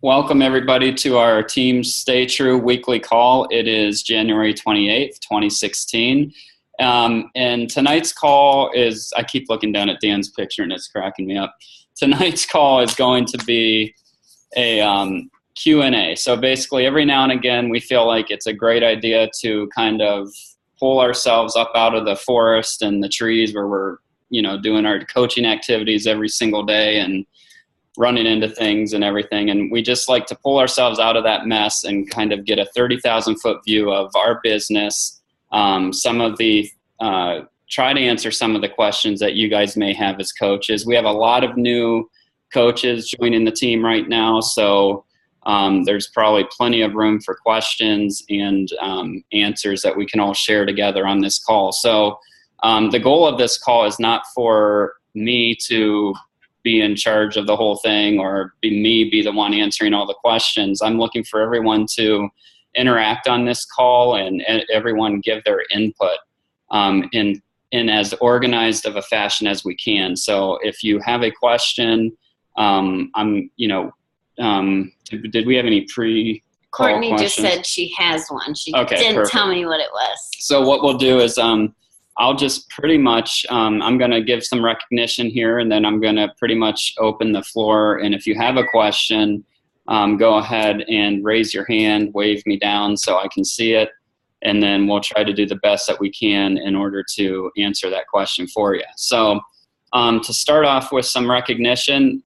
Welcome everybody to our Team Stay True weekly call. It is January 28th, 2016. And tonight's call is, I keep looking down at Dan's picture and it's cracking me up. Tonight's call is going to be a Q&A. So basically every now and again we feel like it's a great idea to kind of pull ourselves up out of the forest and the trees where we're, doing our coaching activities every single day and running into things and everything. And we just like to pull ourselves out of that mess and kind of get a 30,000 foot view of our business. Try to answer some of the questions that you guys may have as coaches. We have a lot of new coaches joining the team right now. So there's probably plenty of room for questions and answers that we can all share together on this call. So the goal of this call is not for me to be in charge of the whole thing or be the one answering all the questions. I'm looking for everyone to interact on this call and everyone give their input in as organized of a fashion as we can. So if you have a question, did we have any pre-call Courtney questions? just said she has one. She Okay, didn't perfect. tell me what it was. So what we'll do is I'll just pretty much, I'm going to give some recognition here, and then I'm going to pretty much open the floor. And if you have a question, go ahead and raise your hand, wave me down so I can see it. And then we'll try to do the best that we can in order to answer that question for you. So to start off with some recognition,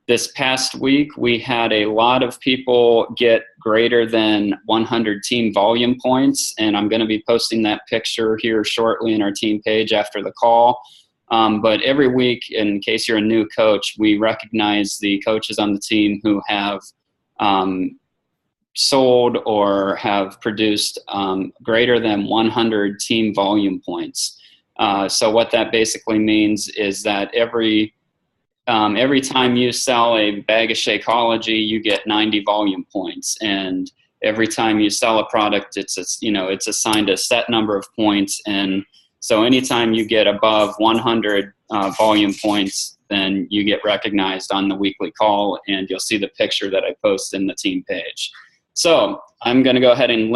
this past week, we had a lot of people get greater than 100 team volume points, and I'm going to be posting that picture here shortly in our team page after the call. But every week, in case you're a new coach, we recognize the coaches on the team who have sold or have produced greater than 100 team volume points. So what that basically means is that every time you sell a bag of Shakeology, you get 90 volume points, and every time you sell a product, it's assigned a set number of points. And so anytime you get above 100 volume points, then you get recognized on the weekly call, and you'll see the picture that I post in the team page. So I'm going to go ahead and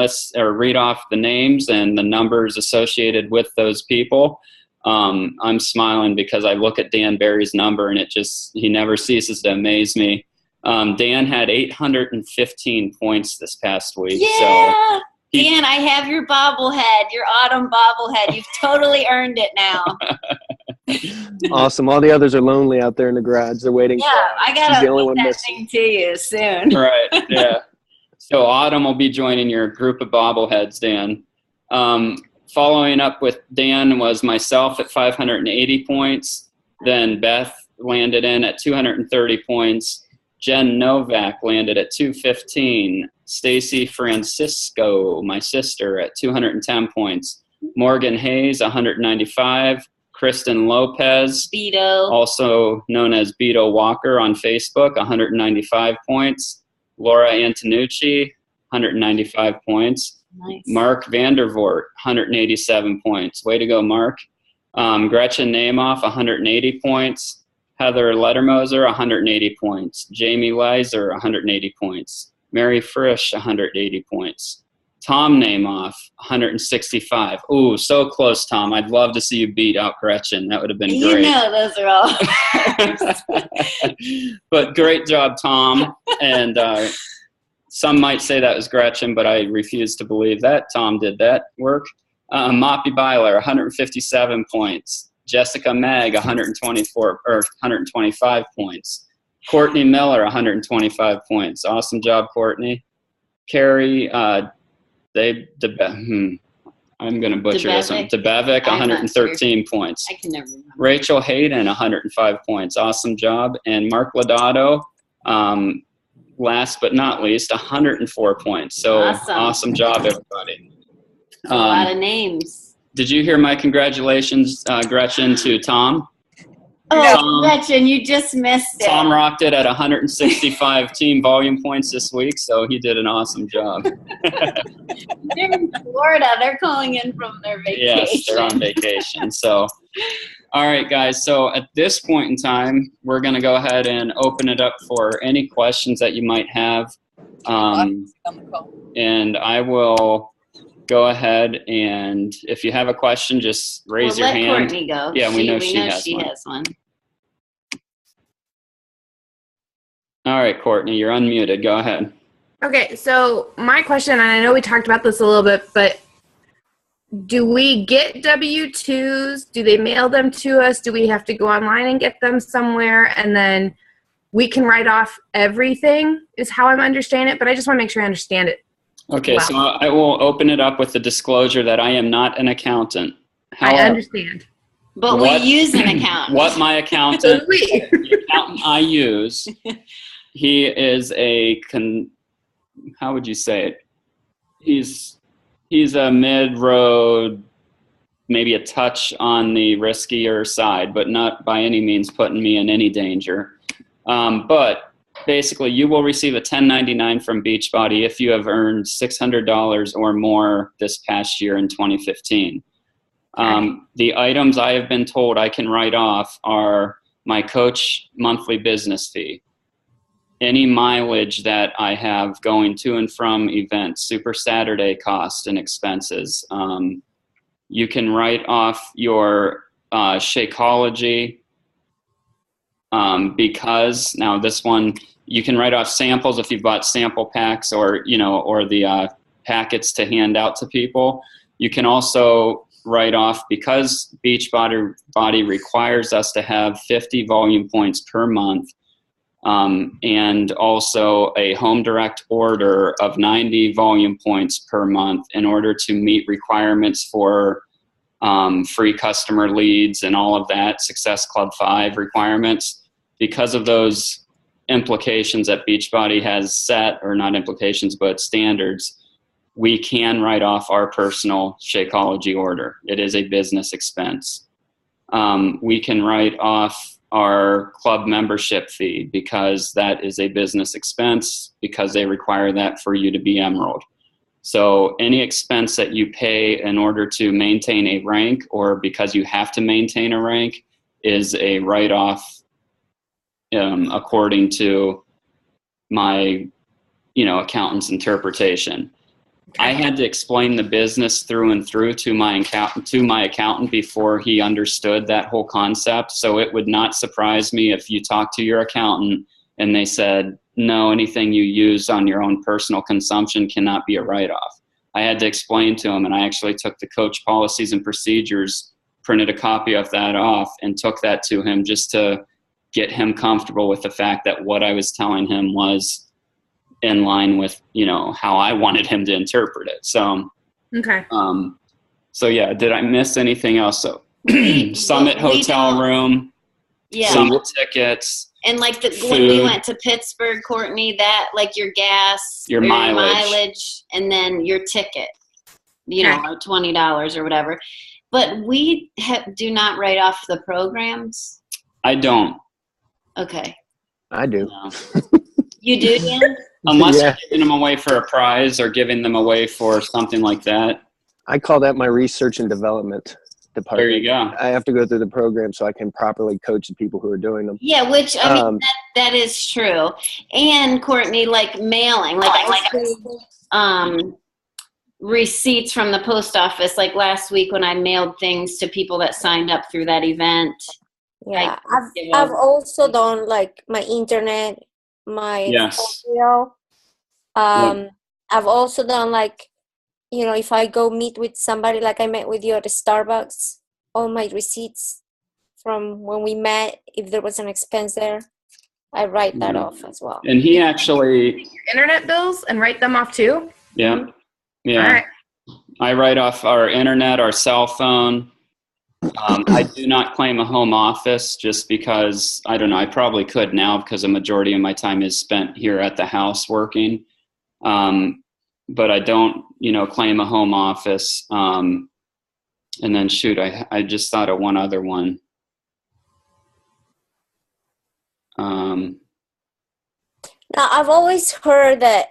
read off the names and the numbers associated with those people. I'm smiling because I look at Dan Barry's number and he never ceases to amaze me. Dan had 815 points this past week. Yeah, so Dan, I have your bobblehead, your autumn bobblehead. You've totally earned it now. Awesome. All the others are lonely out there in the garage. They're waiting. Yeah, I got to get that thing to you soon. Right, yeah. So Autumn will be joining your group of bobbleheads, Dan. Following up with Dan was myself at 580 points. Then Beth landed in at 230 points. Jen Novak landed at 215. Stacy Francisco, my sister, at 210 points. Morgan Hayes, 195. Kristen Lopez, Beto, also known as Beto Walker on Facebook, 195 points. Laura Antonucci, 195 points. Nice. Mark Vandervoort, 187 points. Way to go, Mark. Gretchen Namath, 180 points. Heather Lettermoser, 180 points. Jamie Leiser, 180 points. Mary Frisch, 180 points. Tom Namath, 165. Ooh, so close, Tom. I'd love to see you beat out Gretchen. That would have been great. Those are all. But great job, Tom. And some might say that was Gretchen, but I refuse to believe that. Tom did that work. Moppy Byler, 157 points. Jessica Mag, 125 points. Courtney Miller, 125 points. Awesome job, Courtney. Carrie, I'm going to butcher this one. Debevic, 113 points. I can never remember. Rachel Hayden, 105 points. Awesome job. And Mark Lodato, last but not least, 104 points. So awesome job, everybody. A lot of names. Did you hear my congratulations, Gretchen, to Tom? Oh, Gretchen, you just missed it. Tom rocked it at 165 team volume points this week, so he did an awesome job. They're in Florida. They're calling in from their vacation. Yes, they're on vacation. So All right, guys. So at this point in time, we're going to go ahead and open it up for any questions that you might have. And I will go ahead, and if you have a question, just raise your hand. Let Courtney go. Yeah, we know she has one. All right, Courtney, you're unmuted. Go ahead. Okay, so my question, and I know we talked about this a little bit, but do we get W-2s? Do they mail them to us? Do we have to go online and get them somewhere? And then we can write off everything is how I'm understanding it, but I just want to make sure I understand it. Okay, Wow. so I will open it up with the disclosure that I am not an accountant. I understand. But we use an accountant. What my accountant, the accountant I use, he is how would you say it? He's a mid-road, maybe a touch on the riskier side, but not by any means putting me in any danger. But basically, you will receive a 1099 from Beachbody if you have earned $600 or more this past year in 2015. The items I have been told I can write off are my coach monthly business fee, any mileage that I have going to and from events, Super Saturday cost and expenses. You can write off your Shakeology, because now this one, you can write off samples if you've bought sample packs or the packets to hand out to people. You can also write off, because Beachbody requires us to have 50 volume points per month, and also a home direct order of 90 volume points per month in order to meet requirements for free customer leads and all of that, Success Club 5 requirements. Because of those implications that Beachbody has set, or not implications, but standards, we can write off our personal Shakeology order. It is a business expense. We can write off our club membership fee because that is a business expense, because they require that for you to be Emerald. So any expense that you pay in order to maintain a rank, or because you have to maintain a rank, is a write-off according to my accountant's interpretation. I had to explain the business through and through to my accountant before he understood that whole concept. So it would not surprise me if you talk to your accountant and they said, no, anything you use on your own personal consumption cannot be a write-off. I had to explain to him, and I actually took the coach policies and procedures, printed a copy of that off, and took that to him just to get him comfortable with the fact that what I was telling him was in line with, how I wanted him to interpret it. So, okay. So yeah, did I miss anything else? So Summit hotel room, Summit tickets, and like when we went to Pittsburgh, Courtney, that like your gas, your mileage, and then your ticket, or $20 or whatever. But we do not write off the programs. I don't. Okay. I do. No. You do, Dan? Unless you're giving them away for a prize or giving them away for something like that. I call that my research and development department. There you go. I have to go through the program so I can properly coach the people who are doing them. Yeah, which, I mean, that is true. And, Courtney, like mailing. Receipts from the post office. Like last week when I mailed things to people that signed up through that event. Yeah, I've also done like my internet, my portfolio. I've also done like, if I go meet with somebody, like I met with you at the Starbucks, all my receipts from when we met, if there was an expense there, I write that off as well. And he actually your internet bills and write them off too. Yeah, yeah. All right. I write off our internet, our cell phone. I do not claim a home office just because, I don't know, I probably could now because a majority of my time is spent here at the house working. But I don't, claim a home office. And then shoot, I just thought of one other one. Now, I've always heard that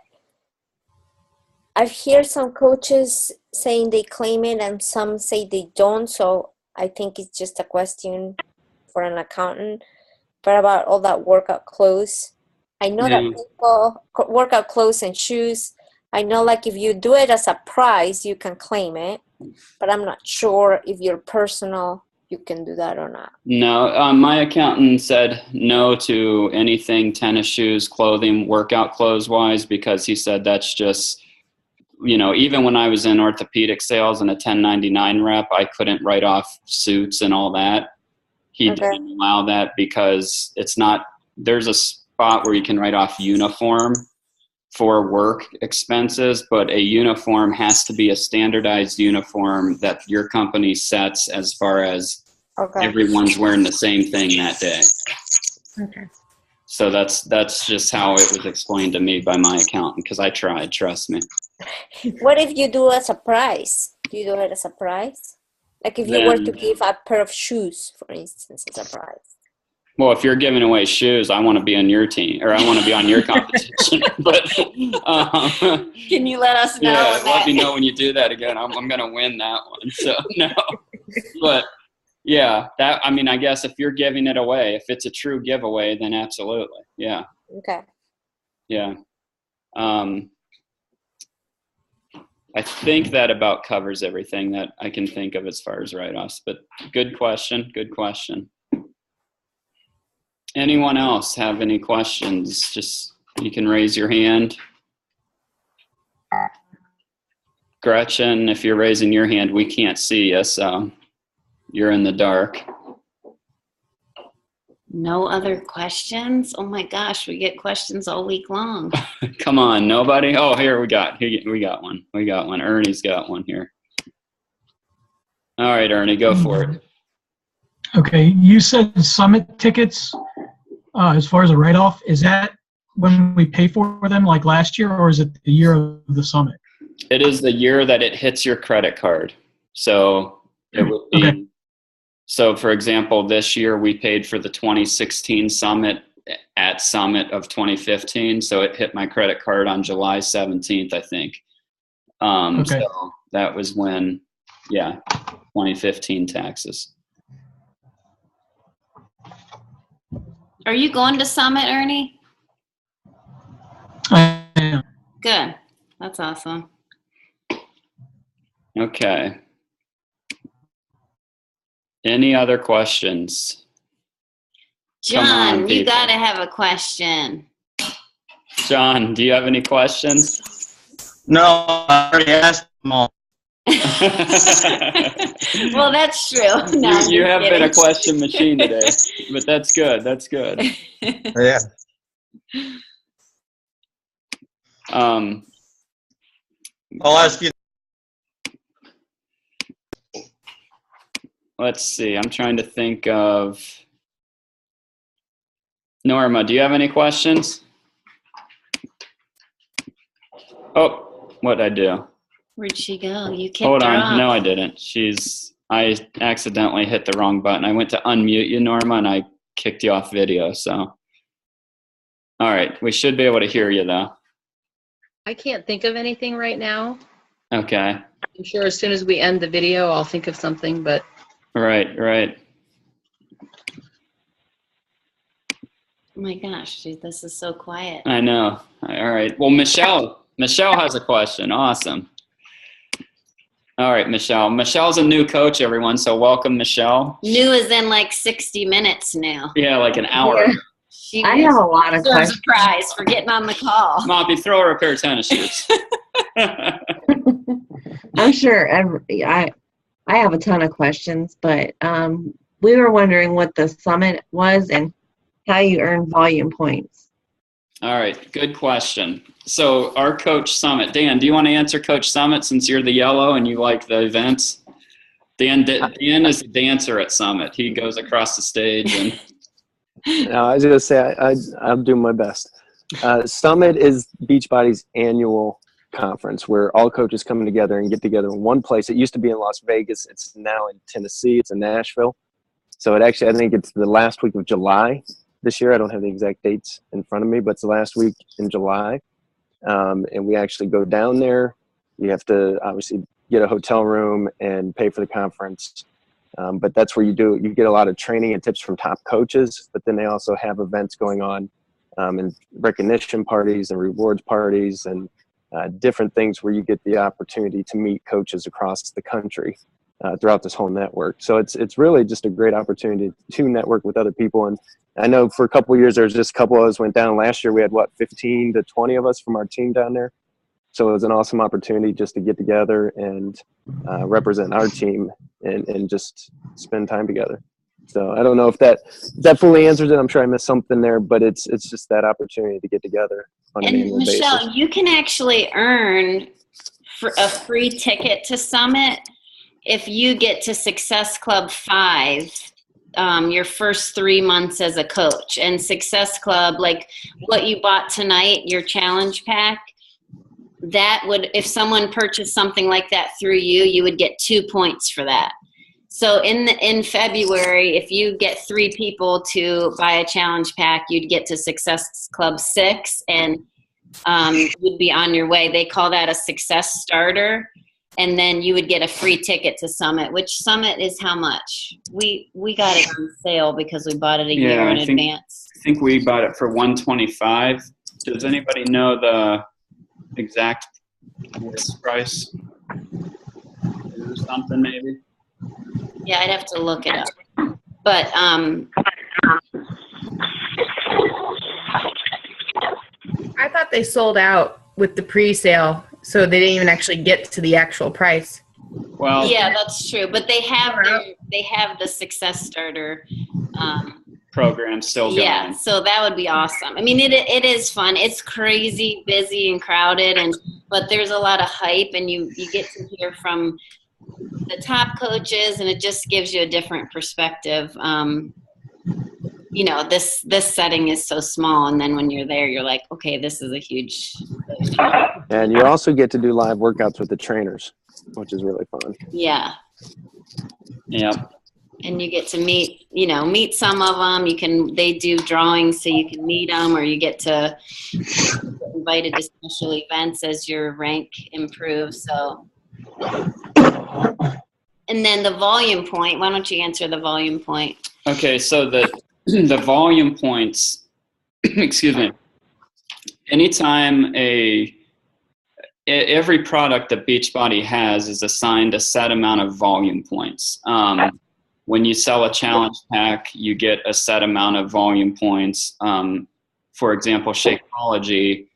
I've heard some coaches saying they claim it and some say they don't. So I think it's just a question for an accountant. But about all that workout clothes, I know that people workout clothes and shoes, I know like if you do it as a prize, you can claim it, but I'm not sure if you're personal, you can do that or not. No, my accountant said no to anything tennis shoes, clothing, workout clothes wise, because he said that's just, you know, even when I was in orthopedic sales and a 1099 rep, I couldn't write off suits and all that. He didn't allow that because it's not, there's a spot where you can write off uniform for work expenses, but a uniform has to be a standardized uniform that your company sets as far as everyone's wearing the same thing that day. Okay. So that's just how it was explained to me by my accountant, because I tried, trust me. What if you do as a prize? Do you do it as a prize? Like if you were to give a pair of shoes, for instance, as a prize. Well, if you're giving away shoes, I want to be on your team, or I want to be on your competition. But can you let us know? Yeah, let me know when you do that again. I'm going to win that one. So no, but yeah, that, I mean, I guess if you're giving it away, if it's a true giveaway, then absolutely, yeah. Okay. Yeah. I think that about covers everything that I can think of as far as write-offs. But good question. Good question. Anyone else have any questions? Just, you can raise your hand. Gretchen, if you're raising your hand, we can't see you, so you're in the dark. No other questions? Oh my gosh, we get questions all week long. Come on, nobody? Oh, here we got one. We got one. Ernie's got one here. All right, Ernie, go for it. Okay, you said summit tickets. As far as a write-off, is that when we pay for them like last year, or is it the year of the summit? It is the year that it hits your credit card. So it would be, okay. So for example, this year we paid for the 2016 summit at Summit of 2015. So it hit my credit card on July 17th, I think. Okay. So that was when, yeah, 2015 taxes. Are you going to Summit, Ernie? I am. Good. That's awesome. Okay. Any other questions? John, you gotta have a question. John, do you have any questions? No, I already asked them all. Well, that's true. No, you have been a question machine today, but that's good. That's good. Yeah. I'll ask you. Let's see. I'm trying to think of. Norma, do you have any questions? Oh, what'd I do? Where'd she go? You kicked Hold her on. off. No, I didn't. I accidentally hit the wrong button. I went to unmute you, Norma, and I kicked you off video. So, all right. We should be able to hear you, though. I can't think of anything right now. Okay. I'm sure as soon as we end the video, I'll think of something, but. Right. Oh my gosh, dude, this is so quiet. I know. All right. Well, Michelle has a question. Awesome. All right, Michelle. Michelle's a new coach, everyone. So welcome, Michelle. New is in like 60 minutes now. Yeah, like an hour. She I have a lot of questions. A prize for getting on the call. Moppy, throw her a pair of tennis shoes. I'm sure I have a ton of questions, but we were wondering what the summit was and how you earn volume points. All right, good question. So our Coach Summit, Dan, do you want to answer Coach Summit since you're the yellow and you like the events? Dan is a dancer at Summit. He goes across the stage and. No, I was going to say I'll do my best. Summit is Beachbody's annual conference where all coaches come together and get together in one place. It used to be in Las Vegas. It's now in Tennessee. It's in Nashville. So I think it's the last week of July this year. I don't have the exact dates in front of me, but it's the last week in July. And we actually go down there. You have to obviously get a hotel room and pay for the conference. But that's where you get a lot of training and tips from top coaches, but then they also have events going on, and recognition parties and rewards parties and different things where you get the opportunity to meet coaches across the country throughout this whole network. So it's really just a great opportunity to network with other people. And I know for a couple of years, there's just a couple of us went down. Last year, we had 15 to 20 of us from our team down there. So it was an awesome opportunity just to get together and represent our team and just spend time together. So I don't know if that fully answers it. I'm sure I missed something there, but it's just that opportunity to get together on an annual basis. And Michelle, you can actually earn for a free ticket to Summit if you get to Success Club 5 your first 3 months as a coach. And Success Club, like what you bought tonight, your challenge pack, that would, if someone purchased something like that through you, you would get 2 points for that. So in February, if you get 3 people to buy a challenge pack, you'd get to Success Club 6 and you'd be on your way. They call that a success starter. And then you would get a free ticket to Summit, which Summit is how much? We got it on sale because we bought it a year in advance. I think we bought it for $125. Does anybody know the exact list price? Is there something maybe? Yeah, I'd have to look it up. But I thought they sold out with the pre-sale, so they didn't even actually get to the actual price. Well, yeah, that's true. But they have the Success Starter program still going. Yeah, so that would be awesome. I mean, it is fun. It's crazy, busy, and crowded, but there's a lot of hype, and you get to hear from the top coaches, and it just gives you a different perspective. You know, this setting is so small, and then when you're there, you're like, okay, this is a huge. And you also get to do live workouts with the trainers, which is really fun. Yeah. Yep. And you get to meet some of them. They do drawings so you can meet them, or you get to get invited to special events as your rank improves. So. And then the volume point. Why don't you answer the volume point? Okay, so the volume points. Excuse me. Anytime every product that Beachbody has is assigned a set amount of volume points. When you sell a challenge pack, you get a set amount of volume points. For example, Shakeology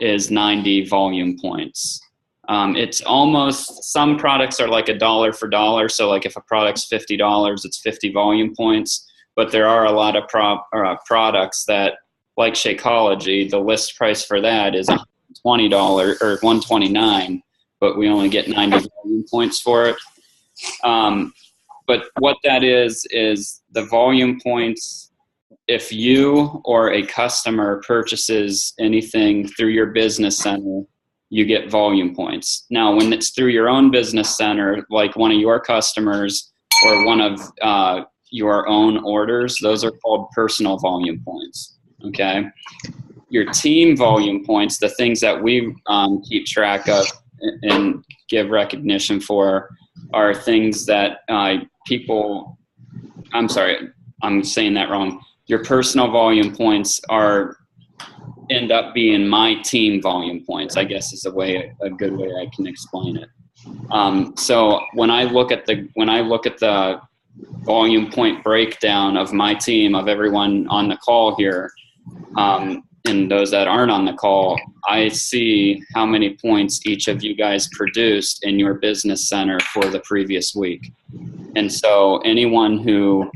is 90 volume points. It's almost, some products are like $1 for $1. So like if a product's $50, it's 50 volume points. But there are a lot of products that, like Shakeology, the list price for that is $20 or $129, but we only get 90 volume points for it. But what that is the volume points. If you or a customer purchases anything through your business center, you get volume points. Now, when it's through your own business center, like one of your customers or one of your own orders, those are called personal volume points. Okay. Your team volume points, the things that we keep track of and give recognition for, are things that people, I'm sorry, I'm saying that wrong. Your personal volume points end up being my team volume points, I guess is a good way I can explain it. So when I look at the volume point breakdown of my team, of everyone on the call here, and those that aren't on the call, I see how many points each of you guys produced in your business center for the previous week. And so anyone who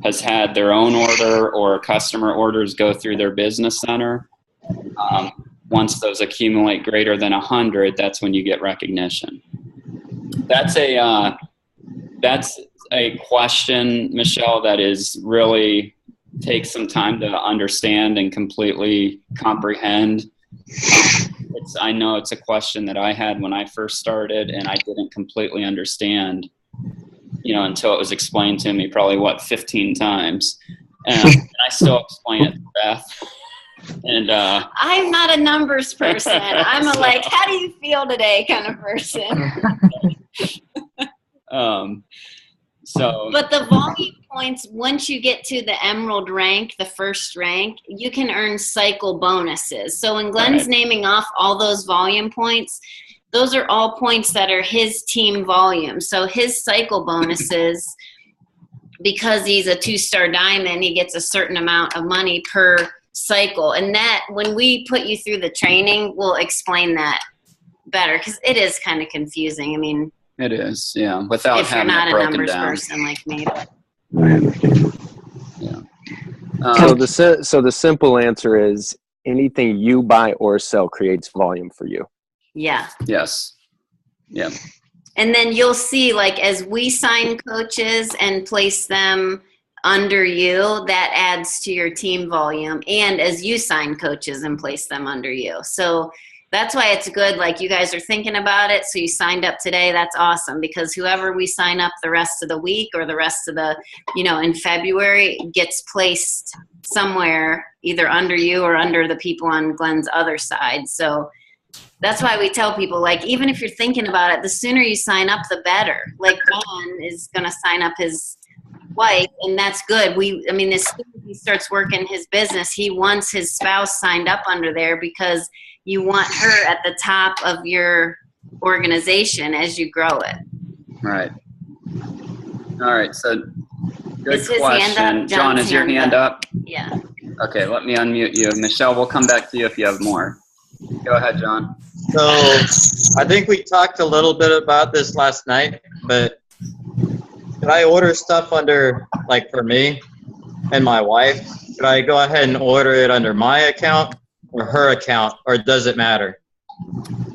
has had their own order or customer orders go through their business center, once those accumulate greater than 100, that's when you get recognition. That's a question, Michelle, that is really takes some time to understand and completely comprehend. I know it's a question that I had when I first started, and I didn't completely understand, until it was explained to me probably 15 times. And I still explain it to Beth. And I'm not a numbers person. I'm a how do you feel today kind of person. So, but the volume points, once you get to the emerald rank, the first rank, you can earn cycle bonuses. So when Glenn's naming off all those volume points, those are all points that are his team volume. So his cycle bonuses, because he's a 2-star diamond, he gets a certain amount of money per cycle. And that, when we put you through the training, we'll explain that better, because it is kind of confusing. I mean, it is, yeah, without if you're having not it a broken numbers down. person like me. I understand. Yeah. So the simple answer is anything you buy or sell creates volume for you. Yeah. Yes. Yeah. And then you'll see, like, as we sign coaches and place them under you, that adds to your team volume. And as you sign coaches and place them under you. So that's why it's good. Like, you guys are thinking about it. So you signed up today. That's awesome, because whoever we sign up the rest of the week or the rest of the, in February gets placed somewhere either under you or under the people on Glenn's other side. So that's why we tell people, like, even if you're thinking about it, the sooner you sign up, the better. Like, Glenn is going to sign up his wife, and that's good. As soon as he starts working his business, he wants his spouse signed up under there, because you want her at the top of your organization as you grow it. Right. All right. So, good Is his hand question. up? John, is your hand up? Yeah. Okay, let me unmute you. Michelle, we'll come back to you if you have more. Go ahead, John. So I think we talked a little bit about this last night, but could I order stuff under, like, for me and my wife? Could I go ahead and order it under my account or her account, or does it matter?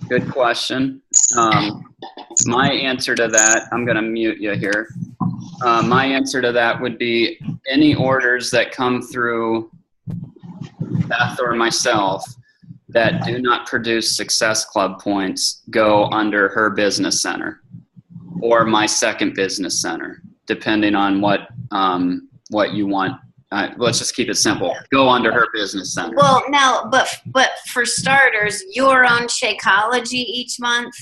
Good question. My answer to that, I'm going to mute you here. My answer to that would be any orders that come through Beth or myself that do not produce Success Club points go under her business center or my second business center, depending on what you want. Let's just keep it simple. Go under her business center. Well, now, but for starters, your own Shakeology each month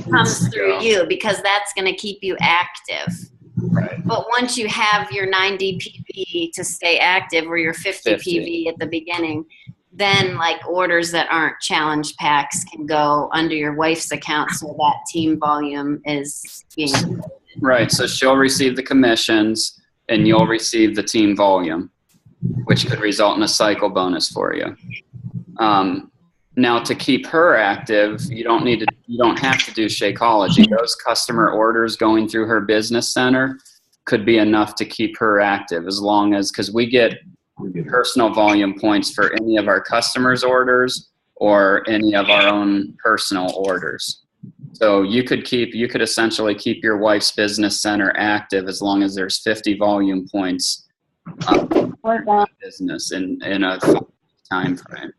comes through you, because that's going to keep you active. Right. But once you have your 90 PV to stay active, or your 50 PV at the beginning, then, like, orders that aren't challenge packs can go under your wife's account, so that team volume is being. Right. So she'll receive the commissions and you'll receive the team volume, which could result in a cycle bonus for you. Now, to keep her active, you don't have to do Shakeology. Those customer orders going through her business center could be enough to keep her active, as long as, because we get personal volume points for any of our customers' orders or any of our own personal orders. So you could essentially keep your wife's business center active as long as there's 50 volume points business in a time frame.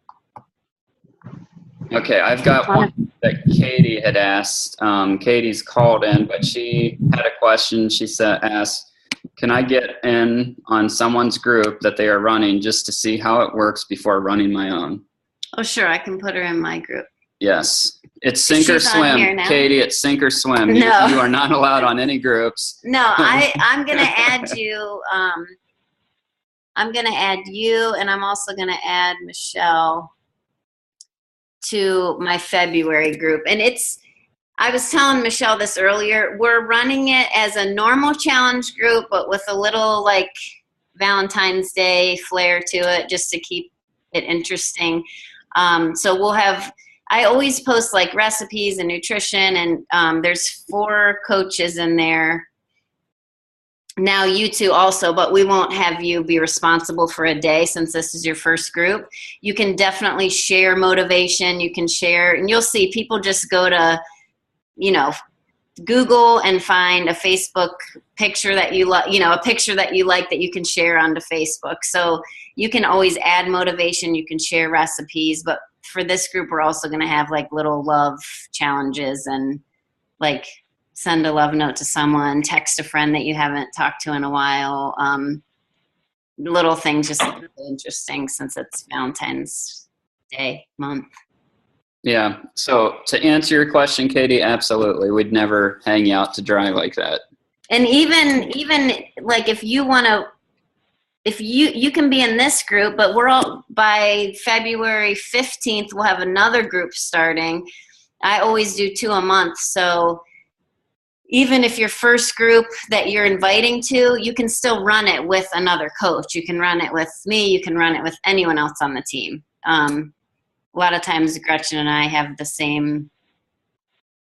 Okay, I've got one that Katie had asked. Katie's called in, but she had a question. She asked, can I get in on someone's group that they are running just to see how it works before running my own? Oh, sure. I can put her in my group. Yes. It's sink or swim, Katie. It's sink or swim. No. You are not allowed on any groups. No, I'm going to add you. I'm going to add you, and I'm also going to add Michelle to my February group. And I was telling Michelle this earlier, we're running it as a normal challenge group, but with a little, like, Valentine's Day flair to it, just to keep it interesting. So we'll have, I always post, like, recipes and nutrition, and there's 4 coaches in there. Now you two also, but we won't have you be responsible for a day since this is your first group. You can definitely share motivation. You can share, and you'll see people just go to, Google and find a Facebook picture that you like, a picture that you like that you can share onto Facebook. So you can always add motivation. You can share recipes, but for this group, we're also going to have, like, little love challenges and, like, send a love note to someone, text a friend that you haven't talked to in a while. Little things just really interesting since it's Valentine's Day month. Yeah. So to answer your question, Katie, absolutely. We'd never hang you out to dry like that. And even like if you want to, if you can be in this group, but we're all, by February 15th, we'll have another group starting. I always do 2 a month. So even if your first group that you're inviting to, you can still run it with another coach. You can run it with me. You can run it with anyone else on the team. A lot of times Gretchen and I have the same,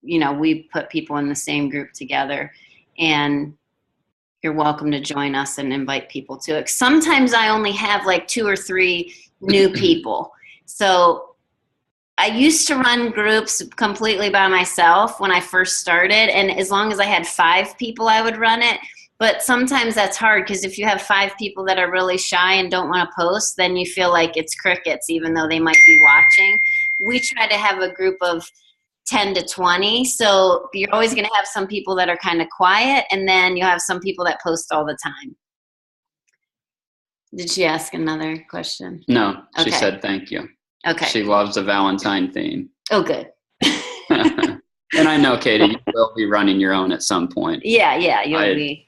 we put people in the same group together, and you're welcome to join us and invite people to it. Sometimes I only have like 2 or 3 new people. So I used to run groups completely by myself when I first started, and as long as I had 5 people, I would run it. But sometimes that's hard, because if you have 5 people that are really shy and don't want to post, then you feel like it's crickets, even though they might be watching. We try to have a group of 10 to 20. So you're always going to have some people that are kind of quiet, and then you have some people that post all the time. Did she ask another question? No, she Okay. said thank you. Okay. She loves the Valentine theme. Oh, good. And I know, Katie, you will be running your own at some point. Yeah, you'll be.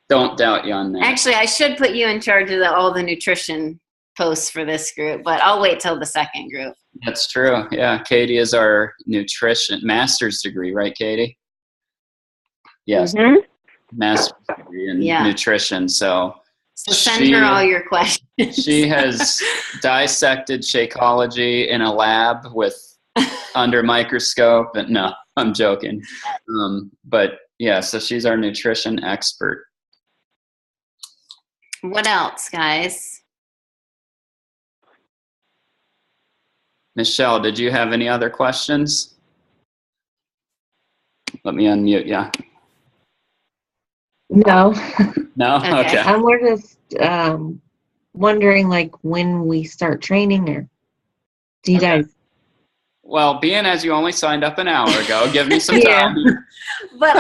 Don't doubt you on that. Actually, I should put you in charge of all the nutrition posts for this group, but I'll wait till the second group. That's true. Yeah, Katie is our nutrition master's degree, right, Katie? Yes, master's degree in nutrition. So send her all your questions. She has dissected Shakeology in a lab with under microscope. And no, I'm joking. But yeah, so she's our nutrition expert. What else, guys? Michelle, did you have any other questions? Let me unmute you. No. No? Okay. We're just wondering, like, when we start training, or do you guys? Well, being as you only signed up an hour ago, give me some time. But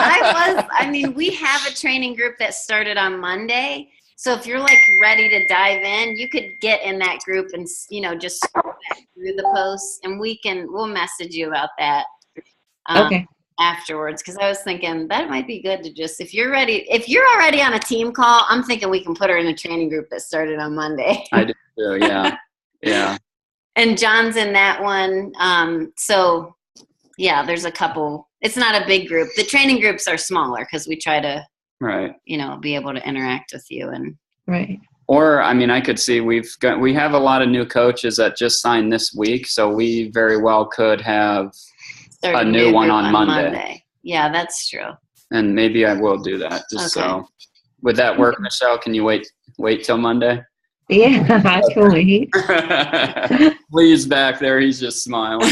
we have a training group that started on Monday. So if you're like ready to dive in, you could get in that group and, just scroll back through the posts, and we'll message you about that afterwards. Because I was thinking that might be good to just, if you're already on a team call, I'm thinking we can put her in a training group that started on Monday. I do too, yeah. Yeah. And John's in that one. So yeah, there's a couple. It's not a big group. The training groups are smaller because we try to, be able to interact with you. And or I could see we have a lot of new coaches that just signed this week, so we very well could have a new one on Monday. Yeah, that's true. And maybe I will do that. So would that work, Michelle? Can you wait till Monday? Yeah, I can wait. Lee's back there. He's just smiling.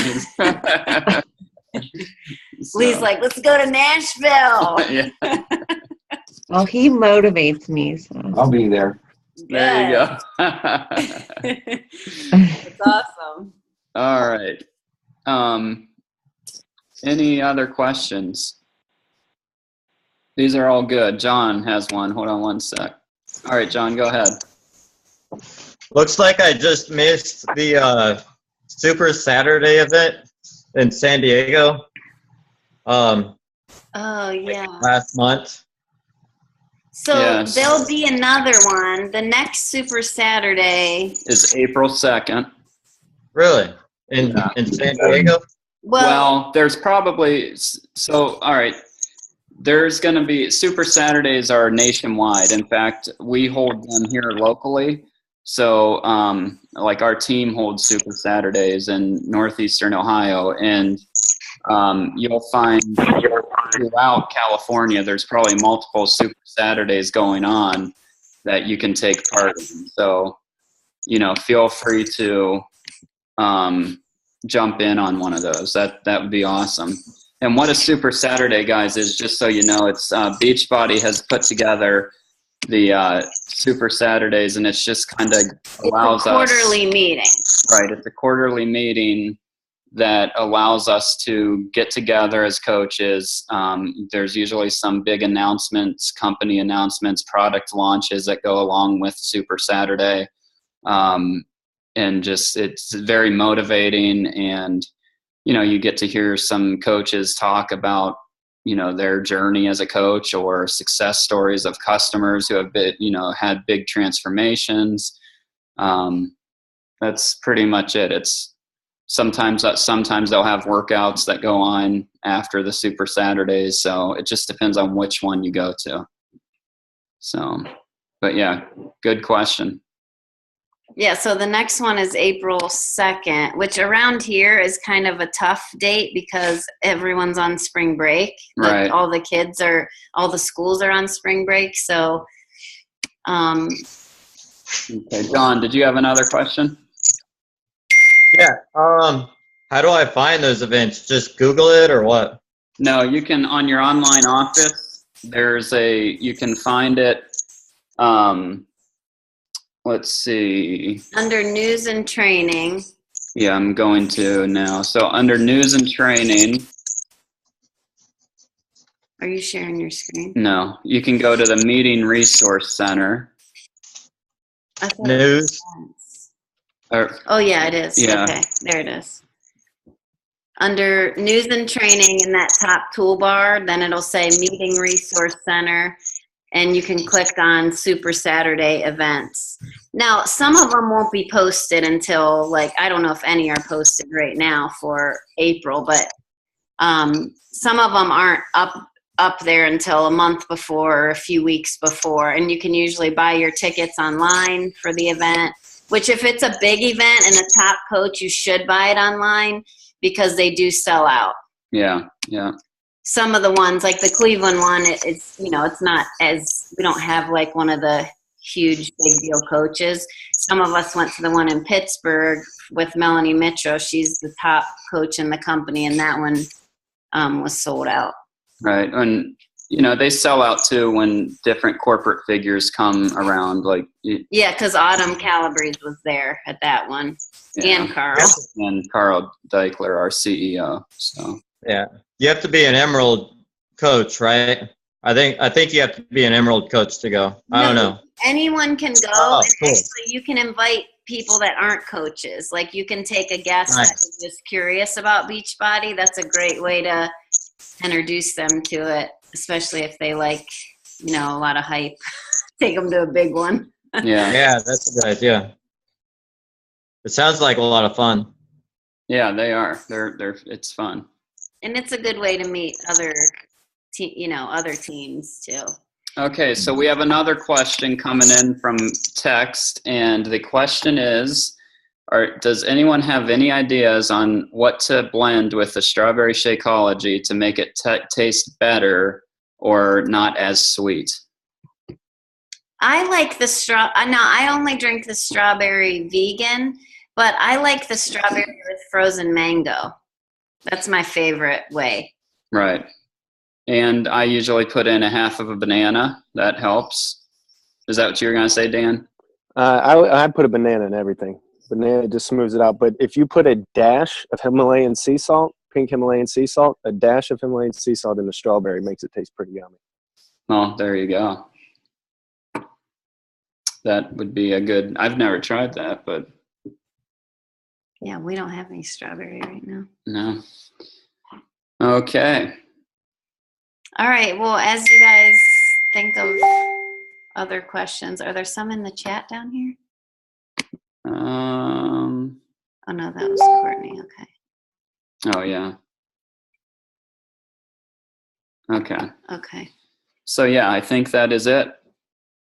Lee's like, let's go to Nashville. Well, he motivates me. So. I'll be there. There you go. That's awesome. All right. Any other questions? These are all good. John has one. Hold on one sec. All right, John, go ahead. Looks like I just missed the Super Saturday event in San Diego. Last month. So there'll be another one. The next Super Saturday is April 2nd. Really? In San Diego? Well, there's probably all right. There's going to be Super Saturdays are nationwide. In fact, we hold them here locally. So, like our team holds Super Saturdays in Northeastern Ohio, and you'll find throughout California, there's probably multiple Super Saturdays going on that you can take part in. So, feel free to jump in on one of those. That would be awesome. And what a Super Saturday, guys, is, just so you know, it's Beachbody has put together the Super Saturdays, and it's just kind of allows us. It's a quarterly meeting. Right. It's a quarterly meeting that allows us to get together as coaches. There's usually some big announcements, company announcements, product launches that go along with Super Saturday. And just, it's very motivating, and, you get to hear some coaches talk about, their journey as a coach, or success stories of customers who have been, had big transformations. That's pretty much it. It's sometimes they'll have workouts that go on after the Super Saturdays. So it just depends on which one you go to. So, but yeah, good question. Yeah, so the next one is April 2nd, which around here is kind of a tough date because everyone's on spring break. Right. Like all the schools are on spring break. So, okay, John, did you have another question? Yeah. How do I find those events? Just Google it or what? No, you can, on your online office, you can find it. Let's see. Under news and training. Yeah, I'm going to now. So under news and training. Are you sharing your screen? No, you can go to the Meeting Resource Center. News. Oh yeah, it is. Yeah. Okay, there it is. Under news and training in that top toolbar, then it'll say Meeting Resource Center, and you can click on Super Saturday events. Now, some of them won't be posted until, I don't know if any are posted right now for April, but some of them aren't up there until a month before or a few weeks before, and you can usually buy your tickets online for the event, which if it's a big event and a top coach, you should buy it online because they do sell out. Yeah, yeah. Some of the ones, like the Cleveland one, it's not as, we don't have one of the huge big deal coaches. Some of us went to the one in Pittsburgh with Melanie Mitchell. She's the top coach in the company, and that one was sold out. Right, and they sell out too when different corporate figures come around. Yeah, because Autumn Calabrese was there at that one, yeah. and Carl. And Carl Deichler, our CEO. So yeah, you have to be an Emerald coach, right? I think you have to be an Emerald coach to go. I don't know. Anyone can go, Oh, and cool. actually you can invite people that aren't coaches. You can take a guest Nice. that is just curious about Beachbody. That's a great way to introduce them to it, especially if they like, a lot of hype. Take them to a big one. yeah, Yeah, that's a good idea. It sounds like a lot of fun. yeah, they are. They're it's fun. And it's a good way to meet other teams too. Okay, so we have another question coming in from text, and the question is, does anyone have any ideas on what to blend with the strawberry Shakeology to make it taste better or not as sweet? I like the I only drink the strawberry vegan, but I like the strawberry with frozen mango. That's my favorite way. Right. And I usually put in a half of a banana. That helps. Is that what you were going to say, Dan? I put a banana in everything. Banana just smooths it out. But if you put a dash of Himalayan sea salt, pink Himalayan sea salt, a dash of Himalayan sea salt in the strawberry makes it taste pretty yummy. Oh, there you go. That would be a good, I've never tried that, but. Yeah, we don't have any strawberry right now. No. Okay. All right. Well, as you guys think of other questions, are there some in the chat down here? Oh, no, that was Courtney. Okay. Oh, yeah. Okay. Okay. So, yeah, I think that is it.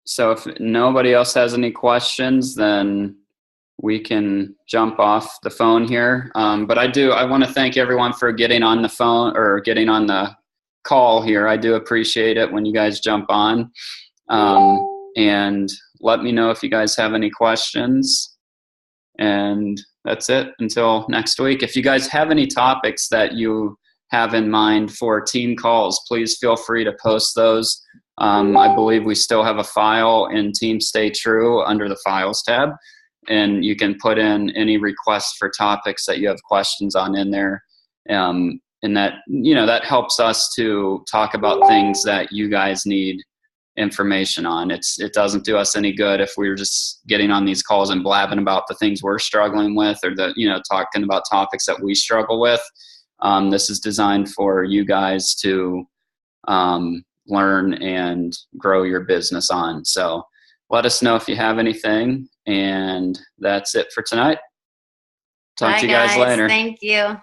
So if nobody else has any questions, then we can jump off the phone here. But I want to thank everyone for getting on the phone or getting on the call here. I do appreciate it when you guys jump on. And let me know if you guys have any questions. And that's it until next week. If you guys have any topics that you have in mind for team calls, please feel free to post those. I believe we still have a file in Team Stay True under the Files tab, and you can put in any requests for topics that you have questions on in there. And that, that helps us to talk about things that you guys need information on. It doesn't do us any good if we're just getting on these calls and blabbing about the things we're struggling with, or talking about topics that we struggle with. This is designed for you guys to learn and grow your business on. So let us know if you have anything. And that's it for tonight. Talk to you guys later. Thank you.